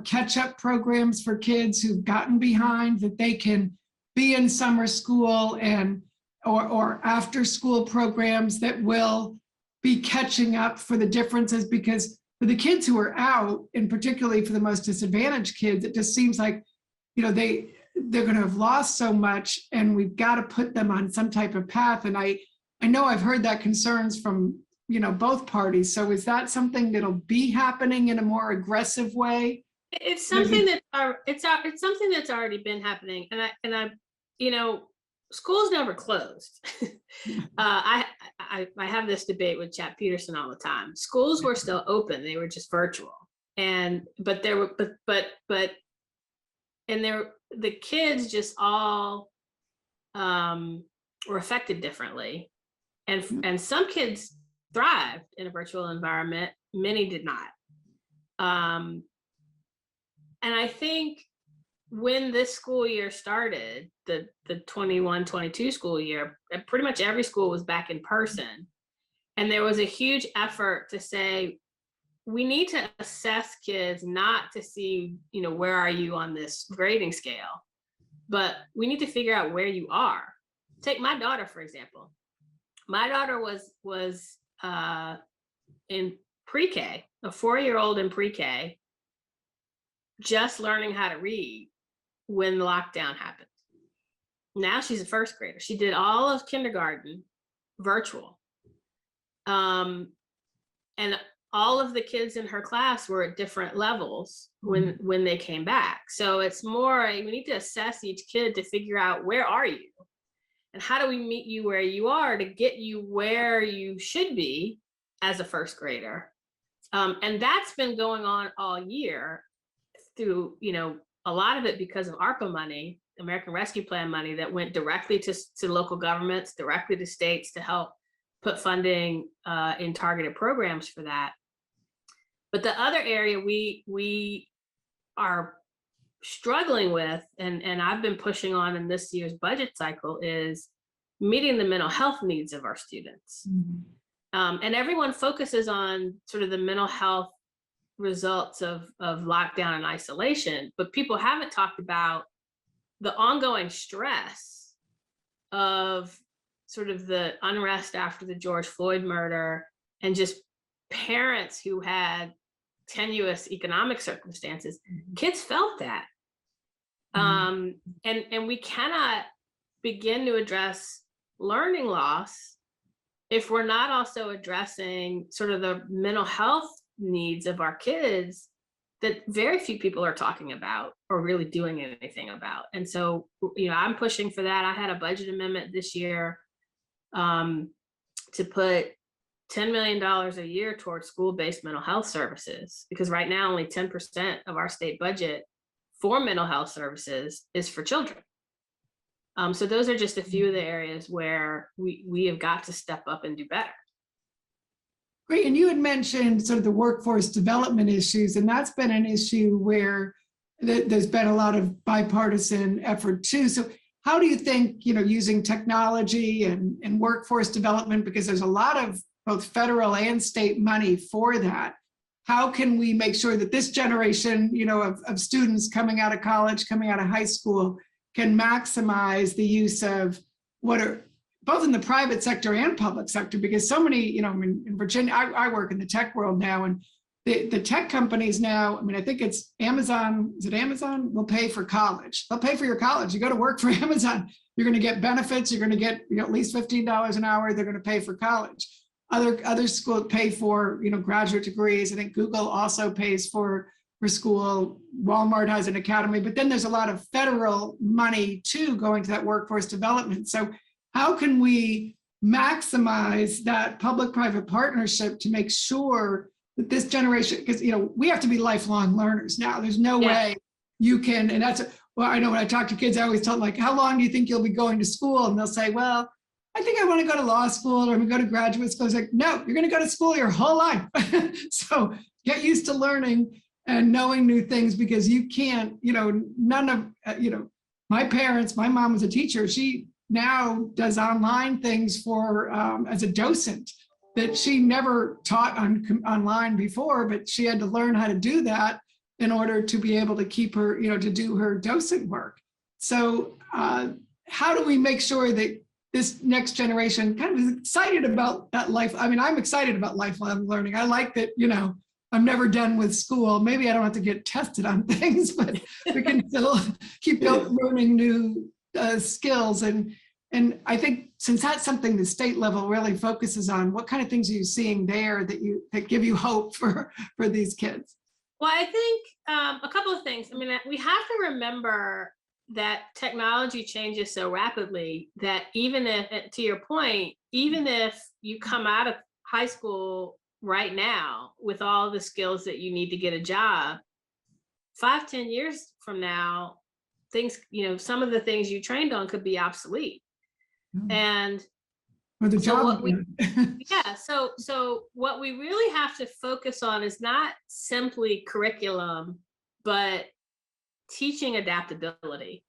catch-up programs for kids who've gotten behind, that they can be in summer school and or after school programs that will be catching up for the differences? Because for the kids who are out, and particularly for the most disadvantaged kids, it just seems like, they're going to have lost so much, and we've got to put them on some type of path. And I know I've heard that concerns from, both parties. So is that something that'll be happening in a more aggressive way? It's something it's something that's already been happening. And I schools never closed. I have this debate with Chap Peterson all the time. Schools were still open; they were just virtual. But the kids just all were affected differently, and some kids thrived in a virtual environment. Many did not. And I think when this school year started, the 21-22 school year, pretty much every school was back in person. And there was a huge effort to say, we need to assess kids, not to see, where are you on this grading scale, but we need to figure out where you are. Take my daughter, for example. My daughter was in pre-K, a 4-year-old in pre-K, just learning how to read when the lockdown happened. Now she's a first grader. She did all of kindergarten virtual. And all of the kids in her class were at different levels when they came back. So it's more, we need to assess each kid to figure out, where are you? And how do we meet you where you are to get you where you should be as a first grader? And that's been going on all year through, a lot of it because of ARPA money, American Rescue Plan money, that went directly to local governments, directly to states to help put funding in targeted programs for that. But the other area we are struggling with, and I've been pushing on in this year's budget cycle, is meeting the mental health needs of our students. Mm-hmm. And everyone focuses on sort of the mental health results of lockdown and isolation, but people haven't talked about the ongoing stress of sort of the unrest after the George Floyd murder, and just parents who had tenuous economic circumstances. Kids felt that. And we cannot begin to address learning loss if we're not also addressing sort of the mental health needs of our kids that very few people are talking about or really doing anything about. And so, I'm pushing for that. I had a budget amendment this year to put $10 million a year towards school-based mental health services, because right now only 10% of our state budget for mental health services is for children. So those are just a few of the areas where we have got to step up and do better. Great. And you had mentioned sort of the workforce development issues, and that's been an issue where there's been a lot of bipartisan effort too. So how do you think, using technology and workforce development, because there's a lot of both federal and state money for that, how can we make sure that this generation, of students coming out of college, coming out of high school, can maximize the use of what are both in the private sector and public sector, because so many, in Virginia, I work in the tech world now, and the tech companies now, I think it's Amazon, is it Amazon? Will pay for college. They'll pay for your college. You go to work for Amazon, you're going to get benefits. You're going to get at least $15 an hour. They're going to pay for college. Other schools pay for, graduate degrees. I think Google also pays for school. Walmart has an academy, but then there's a lot of federal money too going to that workforce development. So how can we maximize that public-private partnership to make sure that this generation, because we have to be lifelong learners now. There's no way you can, and that's well, I know when I talk to kids, I always tell them, like, how long do you think you'll be going to school? And they'll say, well, I think I want to go to law school or I'm going to go to graduate school. It's like, no, you're going to go to school your whole life. So get used to learning and knowing new things, because you can't, none of, my parents, my mom was a teacher. She now does online things for, as a docent, that she never taught online before, but she had to learn how to do that in order to be able to keep her, to do her docent work. So how do we make sure that this next generation kind of is excited about that life? I'm excited about lifelong learning. I like that, I'm never done with school. Maybe I don't have to get tested on things, but we can still keep learning new skills. And I think since that's something the state level really focuses on, what kind of things are you seeing there that give you hope for these kids? Well, I think a couple of things. We have to remember that technology changes so rapidly that even if, to your point, even if you come out of high school right now with all the skills that you need to get a job, 5-10 years from now, things, some of the things you trained on could be obsolete. And or the job. So what we really have to focus on is not simply curriculum, but teaching adaptability,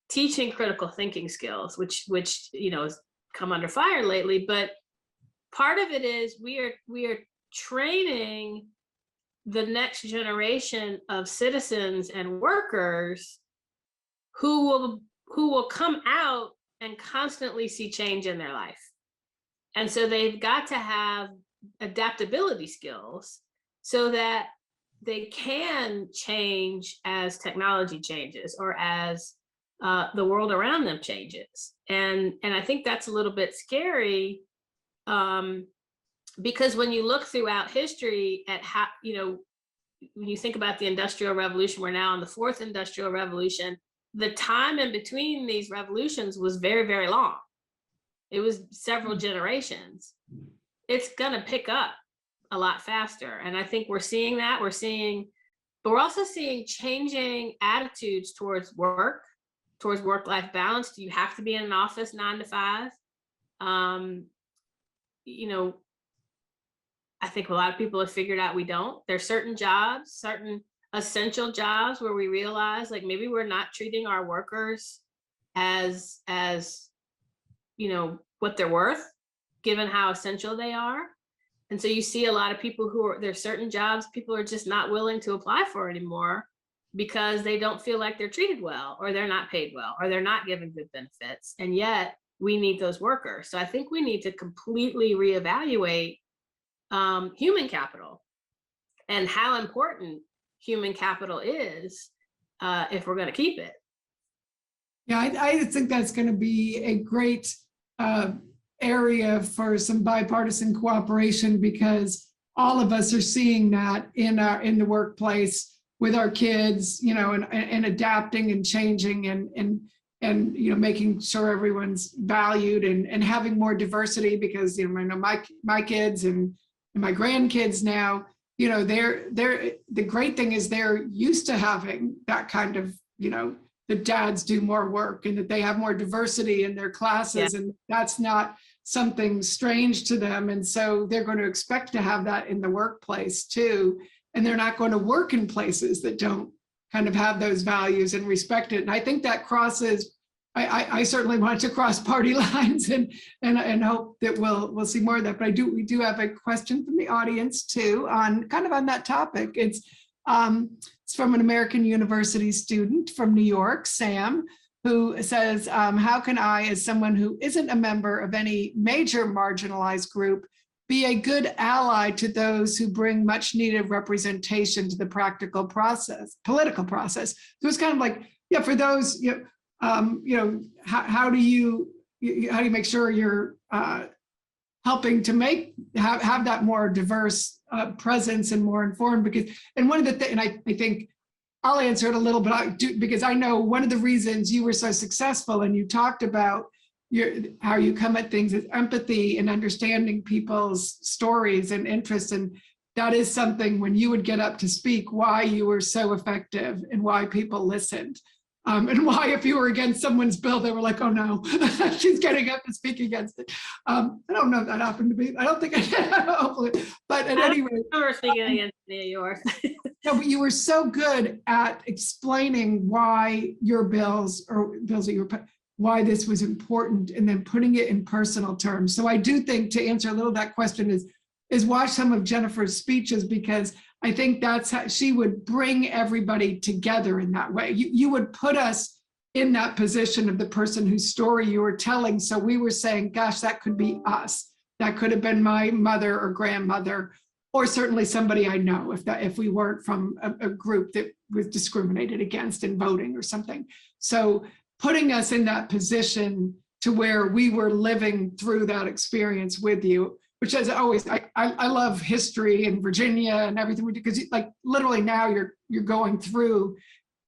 teaching critical thinking skills, which has come under fire lately. But part of it is we are training the next generation of citizens and workers who will come out and constantly see change in their life. And so they've got to have adaptability skills so that they can change as technology changes or as the world around them changes. And I think that's a little bit scary because when you look throughout history at how, when you think about the Industrial Revolution, we're now in the fourth Industrial Revolution. The time in between these revolutions was very, very long. It was several generations. It's going to pick up a lot faster. And I think we're seeing that. But we're also seeing changing attitudes towards work, towards work-life balance. Do you have to be in an office 9 to 5? I think a lot of people have figured out we don't. There's certain jobs, certain essential jobs where we realize like maybe we're not treating our workers as what they're worth, given how essential they are. And so you see a lot of people there's certain jobs people are just not willing to apply for anymore because they don't feel like they're treated well, or they're not paid well, or they're not given good benefits. And yet we need those workers. So I think we need to completely reevaluate human capital and how important human capital is if we're going to keep it. Yeah, I think that's going to be a great area for some bipartisan cooperation, because all of us are seeing that in the workplace with our kids, and adapting and changing and making sure everyone's valued and having more diversity, because I know my kids and my grandkids now, they're the great thing is they're used to having that kind of, the dads do more work and that they have more diversity in their classes, and that's not something strange to them. And so they're going to expect to have that in the workplace too. And they're not going to work in places that don't kind of have those values and respect it. And I think that crosses I certainly want to cross party lines and hope that we'll see more of that. But we do have a question from the audience too on kind of on that topic. It's from an American University student from New York, Sam, who says, how can I, as someone who isn't a member of any major marginalized group, be a good ally to those who bring much needed representation to the political process? So it's kind of like, yeah, for those, how do you make sure you're helping to have that more diverse presence and more informed? And one of the things, and I think I'll answer it a little bit because I know one of the reasons you were so successful, and you talked about how you come at things is empathy and understanding people's stories and interests. And that is something, when you would get up to speak, why you were so effective and why people listened. And why, if you were against someone's bill, they were like, oh no, she's getting up to speak against it. I don't know if that happened to me. I don't think I did, hopefully. But at any rate. I remember speaking against any of yours. No, but you were so good at explaining why your bills that why this was important, and then putting it in personal terms. So I do think, to answer a little of that question, is watch some of Jennifer's speeches, because I think that's how she would bring everybody together in that way. You would put us in that position of the person whose story you were telling. So we were saying, gosh, that could be us. That could have been my mother or grandmother, or certainly somebody I know, if we weren't from a group that was discriminated against in voting or something. So putting us in that position to where we were living through that experience with you, which is always, I love history and Virginia and everything we do, because like literally now you're going through,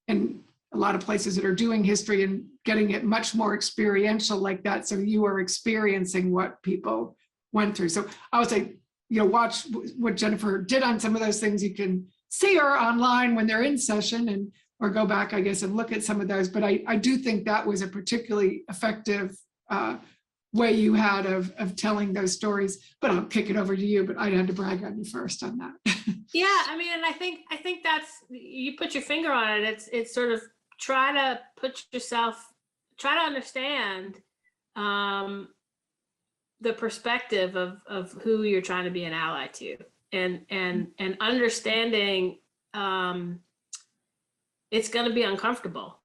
and a lot of places that are doing history and getting it much more experiential like that. So you are experiencing what people went through. So I would say, watch what Jennifer did on some of those things. You can see her online when they're in session, or go back, I guess, and look at some of those. But I do think that was a particularly effective way you had of telling those stories. But I'll kick it over to you, but I had to brag on you first on that. Yeah, I mean, and I think that's, you put your finger on it. It's sort of try to understand the perspective of who you're trying to be an ally to, and understanding it's going to be uncomfortable.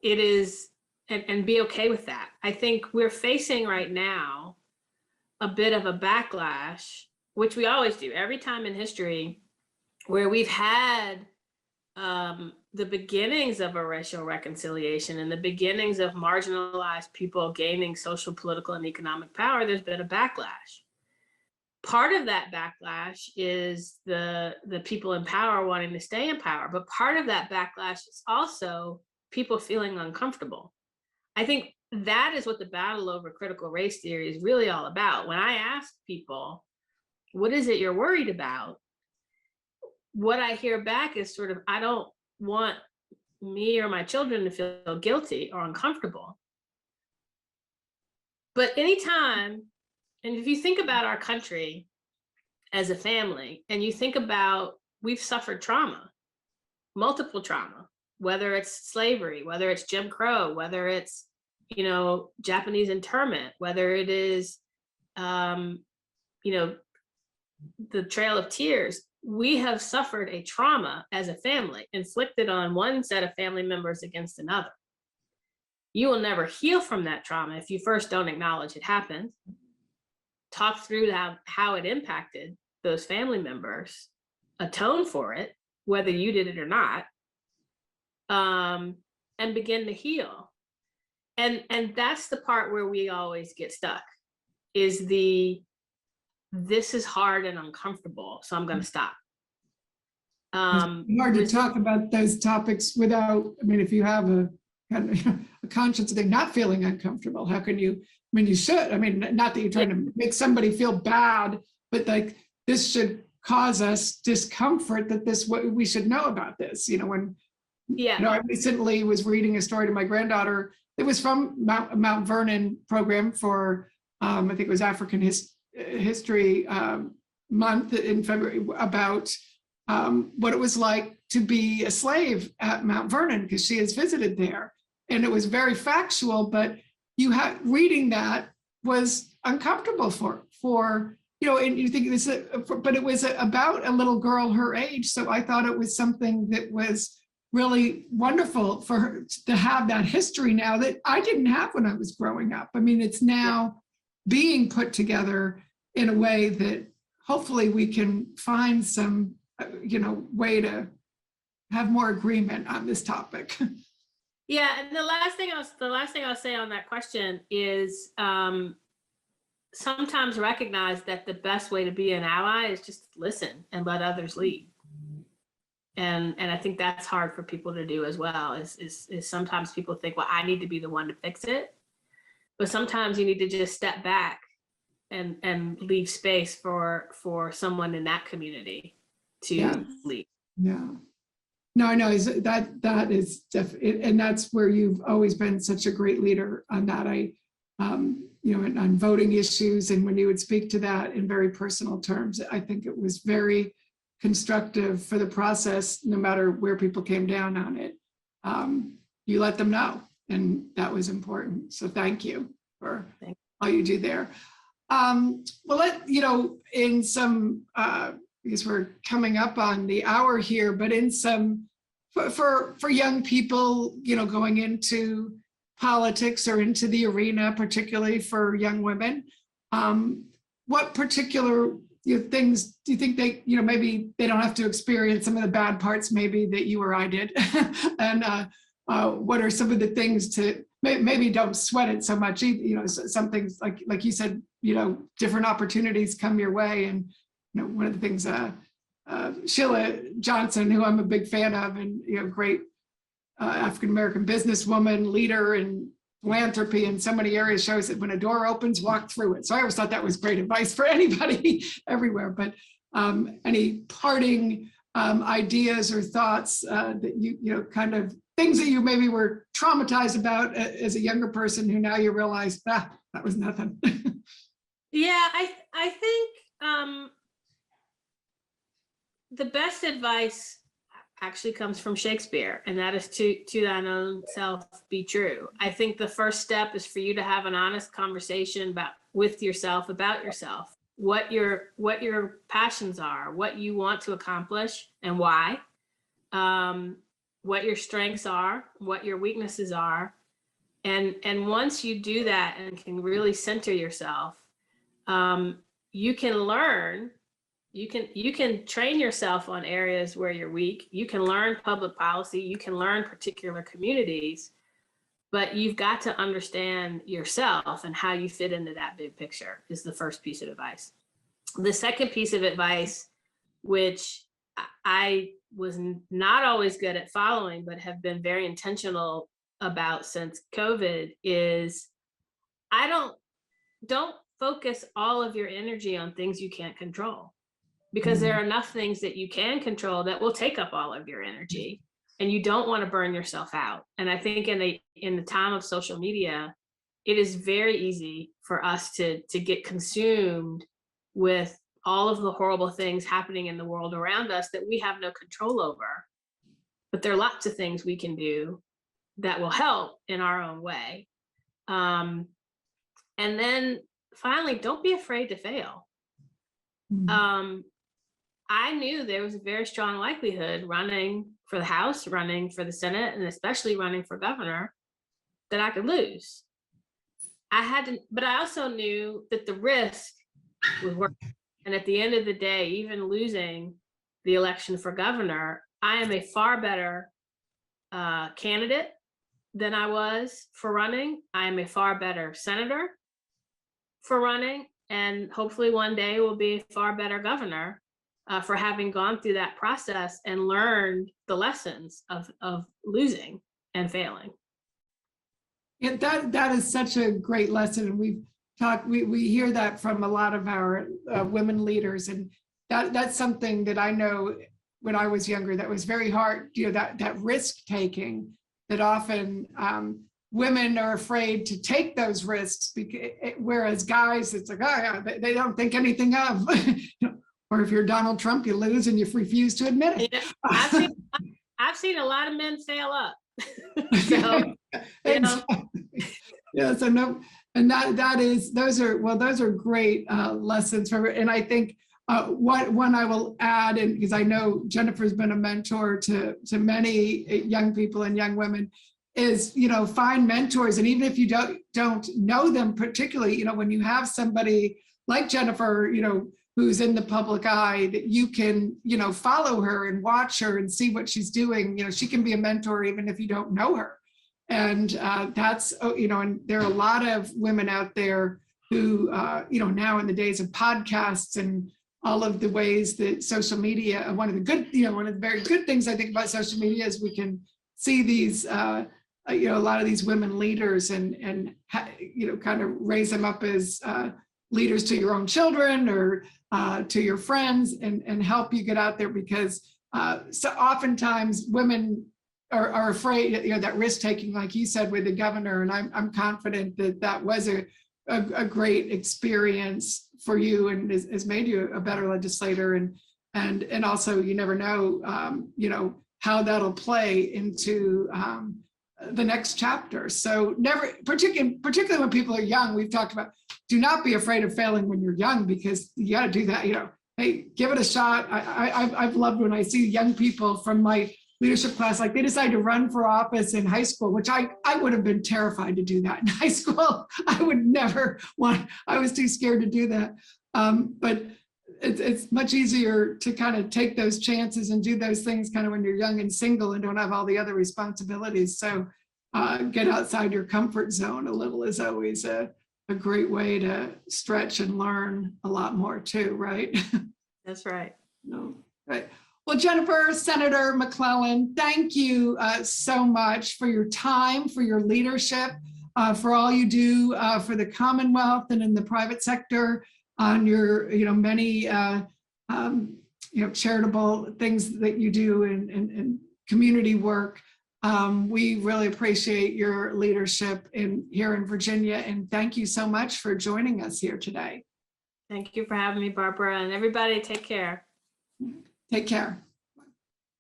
It is, and be okay with that. I think we're facing right now a bit of a backlash, which we always do every time in history, where we've had the beginnings of a racial reconciliation and the beginnings of marginalized people gaining social, political, and economic power. There's been a backlash. Part of that backlash is the people in power wanting to stay in power, but part of that backlash is also people feeling uncomfortable. I think that is what the battle over critical race theory is really all about. When I ask people, what is it you're worried about? What I hear back is sort of, I don't want me or my children to feel guilty or uncomfortable. But anytime, and if you think about our country as a family, and you think about, we've suffered trauma, multiple trauma, whether it's slavery, whether it's Jim Crow, whether it's, Japanese internment, whether it is, the Trail of Tears. We have suffered a trauma as a family inflicted on one set of family members against another. You will never heal from that trauma if you first don't acknowledge it happened, talk through how it impacted those family members, atone for it, whether you did it or not, and begin to heal. And that's the part where we always get stuck, is this is hard and uncomfortable, so I'm going to stop. It's hard to talk about those topics without, if you have a conscience of not feeling uncomfortable, how can you, you should, not that you're trying to make somebody feel bad, but like, this should cause us discomfort, that we should know about this, I recently was reading a story to my granddaughter that was from Mount Vernon program for, I think it was African History Month in February, about what it was like to be a slave at Mount Vernon, because she has visited there. and it was very factual, but reading that was uncomfortable for and you think this, but it was about a little girl her age. So I thought it was something that was really wonderful for her to have that history now that I didn't have when I was growing up. I mean, it's now being put together in a way that hopefully we can find some, way to have more agreement on this topic. Yeah, and the last thing I'll say on that question is sometimes recognize that the best way to be an ally is just listen and let others lead. And I think that's hard for people to do as well. Is sometimes people think, well, I need to be the one to fix it, but sometimes you need to just step back and leave space for someone in that community to lead. Yeah. No, I know that is definitely, and that's where you've always been such a great leader on that. On voting issues, and when you would speak to that in very personal terms, I think it was very constructive for the process, no matter where people came down on it. You let them know, and that was important. So thank you for all you do there. In some, because we're coming up on the hour here, but in some, for young people, going into politics or into the arena, particularly for young women, what particular things do you think they, maybe they don't have to experience some of the bad parts maybe that you or I did? And what are some of the things to maybe don't sweat it so much, some things like you said, different opportunities come your way. And one of the things Sheila Johnson, who I'm a big fan of, and great African-American businesswoman, leader in philanthropy in so many areas, shows that when a door opens, walk through it. So I always thought that was great advice for anybody everywhere. But any parting ideas or thoughts that you kind of things that you maybe were traumatized about as a younger person who now you realize that was nothing. Yeah, I think the best advice actually comes from Shakespeare, and that is to thine own self be true. I think the first step is for you to have an honest conversation with yourself about yourself, what your passions are, what you want to accomplish and why, what your strengths are, what your weaknesses are. And once you do that and can really center yourself, you can learn. You can train yourself on areas where you're weak. You can learn public policy. You can learn particular communities, but you've got to understand yourself and how you fit into that big picture is the first piece of advice. The second piece of advice, which I was not always good at following, but have been very intentional about since COVID, is don't focus all of your energy on things you can't control. Because there are enough things that you can control that will take up all of your energy, and you don't want to burn yourself out. And I think in the time of social media, it is very easy for us to get consumed with all of the horrible things happening in the world around us that we have no control over. But there are lots of things we can do that will help in our own way. And then finally, don't be afraid to fail. I knew there was a very strong likelihood running for the House, running for the Senate, and especially running for governor, that I could lose. But I also knew that the risk was worth it. And at the end of the day, even losing the election for governor, I am a far better candidate than I was for running. I am a far better senator for running, and hopefully one day will be a far better governor for having gone through that process and learned the lessons of losing and failing. Yeah, that is such a great lesson. We hear that from a lot of our women leaders, and that's something that I know when I was younger that was very hard. That risk taking that often women are afraid to take those risks, whereas guys, it's like, oh yeah, they don't think anything of. Or if you're Donald Trump, you lose and you refuse to admit it. I've seen a lot of men fail up. So, you know, Yeah, so no, and those are great lessons for, and I think what one I will add, and because I know Jennifer's been a mentor to many young people and young women, is, find mentors. And even if you don't know them particularly, when you have somebody like Jennifer, who's in the public eye, that you can, follow her and watch her and see what she's doing. She can be a mentor even if you don't know her. And that's, and there are a lot of women out there who, now in the days of podcasts and all of the ways that social media, one of the very good things I think about social media is we can see these, a lot of these women leaders and kind of raise them up as leaders to your own children or to your friends and help you get out there, because so oftentimes women are afraid, that risk taking, like you said, with the governor. And I'm confident that was a great experience for you and has made you a better legislator. And also, you never know, how that'll play into the next chapter. So never, particularly when people are young, we've talked about, do not be afraid of failing when you're young, because you got to do that. Hey, give it a shot. I've loved when I see young people from my leadership class, like they decided to run for office in high school, which I would have been terrified to do that in high school. I would never want, I was too scared to do that. But it's much easier to kind of take those chances and do those things kind of when you're young and single and don't have all the other responsibilities. So get outside your comfort zone a little is always a great way to stretch and learn a lot more too, right? that's right. No, right. Well, Jennifer, Senator McClellan, thank you so much for your time, for your leadership, for all you do for the Commonwealth and in the private sector, on your, many, charitable things that you do and community work. We really appreciate your leadership here in Virginia, and thank you so much for joining us here today. Thank you for having me, Barbara, and everybody take care. Take care.